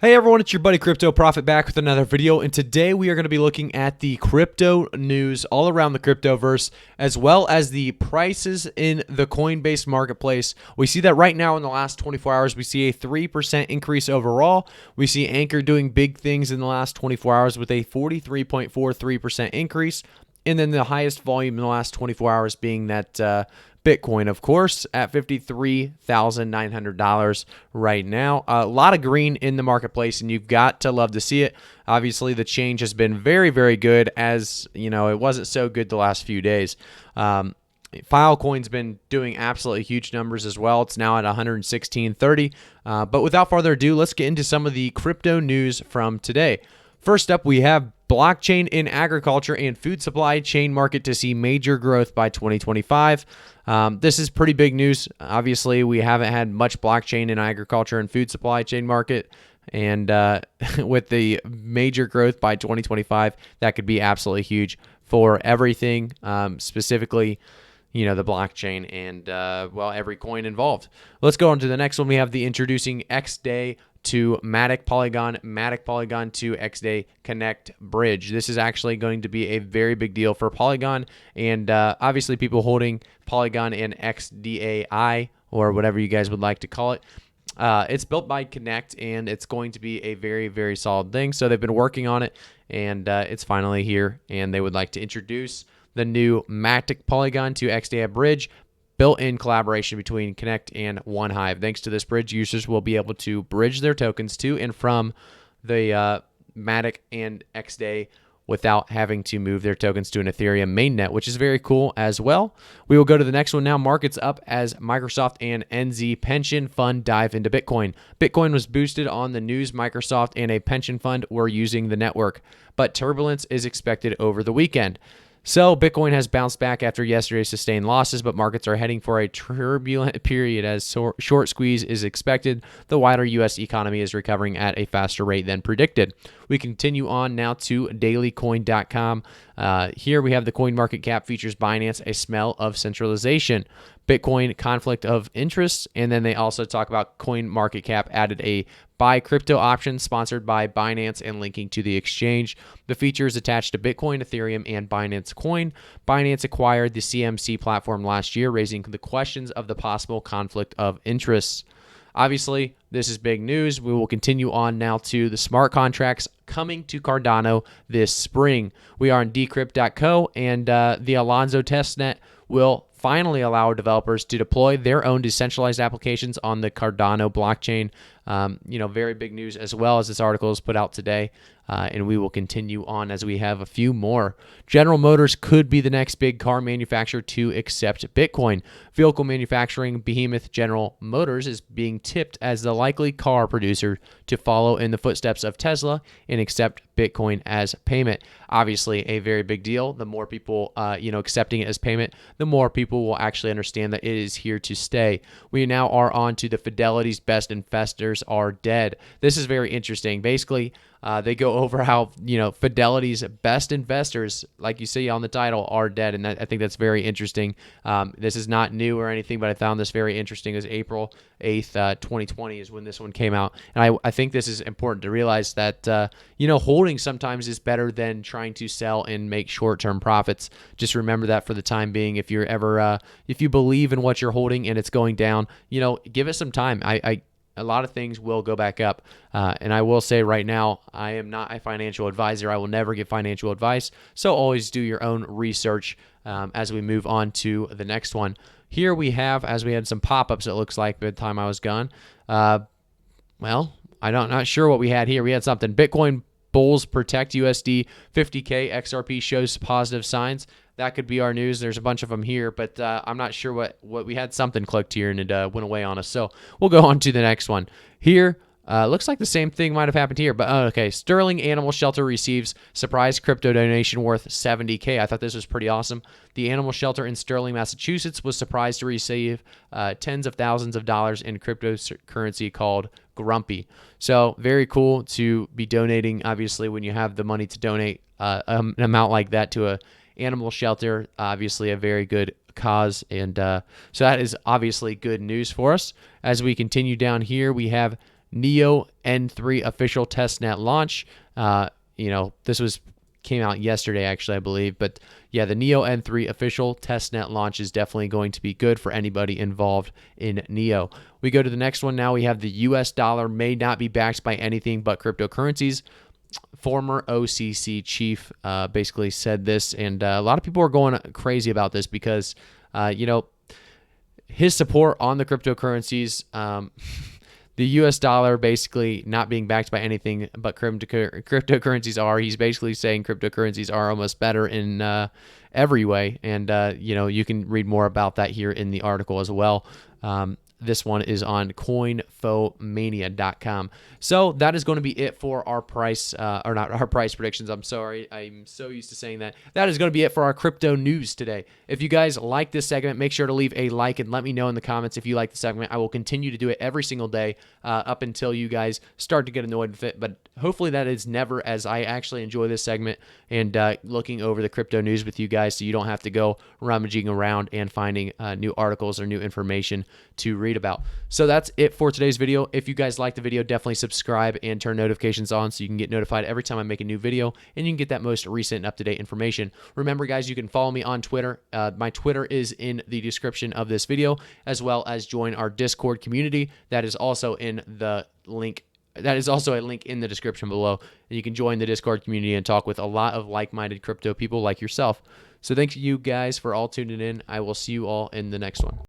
Hey everyone, it's your buddy Crypto Profit back with another video, and today we are going to be looking at the crypto news all around the cryptoverse, as well as the prices in the Coinbase marketplace. We see that right now in the last 24 hours, we see a 3% increase overall. We see Anchor doing big things in the last 24 hours with a 43.43% increase, and then the highest volume in the last 24 hours being that Bitcoin, of course, at $53,900 right now. A lot of green in the marketplace, and you've got to love to see it. Obviously, the change has been very, very good, as you know, it wasn't so good the last few days. Filecoin's been doing absolutely huge numbers as well. It's now at 116.30. But without further ado, let's get into some of the crypto news from today. First up, we have blockchain in agriculture and food supply chain market to see major growth by 2025. This is pretty big news. Obviously, we haven't had much blockchain in agriculture and food supply chain market. And with the major growth by 2025, that could be absolutely huge for everything, specifically, you know, the blockchain and, well, every coin involved. Let's go on to the next one. We have the introducing XDAY to Matic Polygon to XDAY Connect bridge. This is actually going to be a very big deal for Polygon, and obviously people holding Polygon and XDAY, or whatever you guys would like to call it. It's built by Connect, and it's going to be a very, very solid thing. So they've been working on it, and it's finally here, and they would like to introduce the new Matic Polygon to XDAY bridge, built-in collaboration between Connect and OneHive. Thanks to this bridge, users will be able to bridge their tokens to and from the Matic and XDAY without having to move their tokens to an Ethereum mainnet, which is very cool as well. We will go to the next one now. Markets up as Microsoft and NZ pension fund dive into Bitcoin. Bitcoin was boosted on the news Microsoft and a pension fund were using the network, but turbulence is expected over the weekend. So Bitcoin has bounced back after yesterday's sustained losses, but markets are heading for a turbulent period as short squeeze is expected. The wider U.S. economy is recovering at a faster rate than predicted. We continue on now to dailycoin.com. Here we have the CoinMarketCap features Binance, a smell of centralization. Bitcoin conflict of interest, and then they also talk about CoinMarketCap added a buy crypto option sponsored by Binance and linking to the exchange. The feature is attached to Bitcoin, Ethereum, and Binance Coin. Binance acquired the CMC platform last year, raising the questions of the possible conflict of interests. Obviously, this is big news. We will continue on now to the smart contracts coming to Cardano this spring. We are on decrypt.co, and the N3 Testnet will finally allow developers to deploy their own decentralized applications on the Cardano blockchain. Very big news, as well as this article is put out today. And we will continue on as we have a few more. General Motors could be the next big car manufacturer to accept Bitcoin. Vehicle manufacturing behemoth General Motors is being tipped as the likely car producer to follow in the footsteps of Tesla and accept Bitcoin as payment. Obviously, a very big deal. The more people, accepting it as payment, the more people will actually understand that it is here to stay. We now are on to the Fidelity's best investors are dead. This is very interesting. Basically, they go over how, Fidelity's best investors, like you see on the title, are dead. And I think that's very interesting. This is not new or anything, but I found this very interesting. It was April 8th, 2020 is when this one came out. And I think this is important to realize that, holding sometimes is better than trying to sell and make short-term profits. Just remember that for the time being. If you're ever, if you believe in what you're holding and it's going down, give it some time. A lot of things will go back up. And I will say right now, I am not a financial advisor. I will never give financial advice. So always do your own research as we move on to the next one. Here we have, as we had some pop-ups, it looks like, by the time I was gone. I'm not sure what we had here. We had something. Bitcoin bulls protect USD 50K. XRP shows positive signs. That could be our news. There's a bunch of them here, but I'm not sure what we had. Something clicked here and it went away on us. So we'll go on to the next one. Here, looks like the same thing might have happened here, but okay. Sterling Animal Shelter receives surprise crypto donation worth 70K. I thought this was pretty awesome. The animal shelter in Sterling, Massachusetts was surprised to receive tens of thousands of dollars in cryptocurrency called Grumpy. So very cool to be donating. Obviously, when you have the money to donate an amount like that to a animal shelter, obviously a very good cause, and so that is obviously good news for us. As we continue down here, we have Neo N3 official testnet launch. This came out yesterday, actually, I believe. But yeah, the Neo N3 official testnet launch is definitely going to be good for anybody involved in Neo. We go to the next one now. We have the US dollar may not be backed by anything but cryptocurrencies. Former OCC chief basically said this, and a lot of people are going crazy about this because, his support on the cryptocurrencies, the US dollar basically not being backed by anything but cryptocurrencies are. He's basically saying cryptocurrencies are almost better in every way. And, you can read more about that here in the article as well. This one is on coinfomania.com. So that is going to be it for our price, or not our price predictions. I'm sorry. I'm so used to saying that. That is going to be it for our crypto news today. If you guys like this segment, make sure to leave a like and let me know in the comments if you like the segment. I will continue to do it every single day up until you guys start to get annoyed with it. But hopefully that is never, as I actually enjoy this segment and looking over the crypto news with you guys, so you don't have to go rummaging around and finding new articles or new information to read about. So that's it for today's video. If you guys like the video, definitely subscribe and turn notifications on so you can get notified every time I make a new video and you can get that most recent up-to-date information. Remember, guys, you can follow me on Twitter. My Twitter is in the description of this video, as well as join our Discord community. That is also in the link. That is also a link in the description below. And you can join the Discord community and talk with a lot of like-minded crypto people like yourself. So thank you guys for all tuning in. I will see you all in the next one.